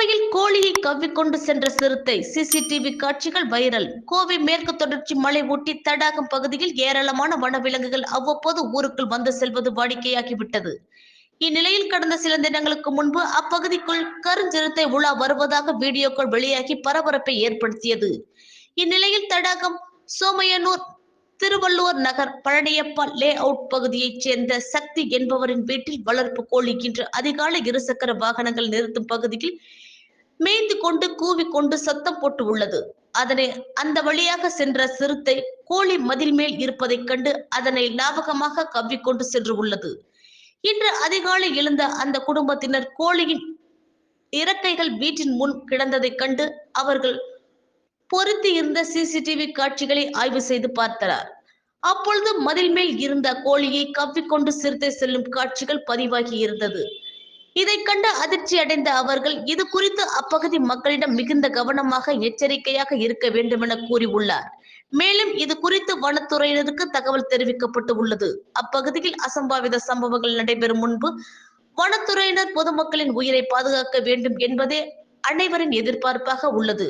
கோவையில் கோழியை கவ்விக்கொண்டு சென்ற சிறுத்தை சிசிடிவி காட்சிகள் வைரல். கோவை மேற்கு தொடர்ச்சி மலை ஒட்டி தடாகம் பகுதியில் ஏராளமான வனவிலங்குகள் அவ்வப்போது ஊருக்குள் வந்து செல்வது வாடிக்கையாகிவிட்டது. இந்நிலையில் கடந்த சில தினங்களுக்கு முன்பு அப்பகுதிக்குள் கருஞ்சிறுத்தை உலா வருவதாக வீடியோக்கள் வெளியாகி பரபரப்பை ஏற்படுத்தியது. இந்நிலையில் தடாகம் சோமையனூர் திருவள்ளுவர் நகர் பழனியப்பா லே அவுட் பகுதியைச் சேர்ந்த சக்தி என்பவரின் வீட்டில் வளர்ப்பு கோழி இன்று அதிகாலை இருசக்கர வாகனங்கள் நிறுத்தும் பகுதியில் மேய்ந்து கொண்டு கூவிக்கொண்டு சத்தம் போட்டு உள்ளது. அதனை அந்த வழியாக சென்ற சிறுத்தை கோழி மதில் மேல் இருப்பதைக் கண்டு அதனை லாபகமாக கவ்விக்கொண்டு சென்று உள்ளது. இன்று அதிகாலை எழுந்த அந்த குடும்பத்தினர் கோழியின் இறக்கைகள் வீட்டின் முன் கிடந்ததைக் கண்டு அவர்கள் பொருத்தி இருந்த சிசிடிவி காட்சிகளை ஆய்வு செய்து பார்த்தனர். அப்பொழுது மதில் மேல் இருந்த கோழியை கவ்விக்கொண்டு சிறுத்தை செல்லும் காட்சிகள் பதிவாகி இருந்தது. இதை கண்டு அதிர்ச்சி அடைந்த அவர்கள் இது குறித்து அப்பகுதி மக்களிடம் மிகுந்த கவனமாக எச்சரிக்கையாக இருக்க வேண்டும் என கூறியுள்ளார். மேலும் இது குறித்து வனத்துறையினருக்கு தகவல் தெரிவிக்கப்பட்டு உள்ளது. அப்பகுதியில் அசம்பாவித சம்பவங்கள் நடைபெறும் முன்பு வனத்துறையினர் பொதுமக்களின் உயிரை பாதுகாக்க வேண்டும் என்பதே அனைவரின் எதிர்பார்ப்பாக உள்ளது.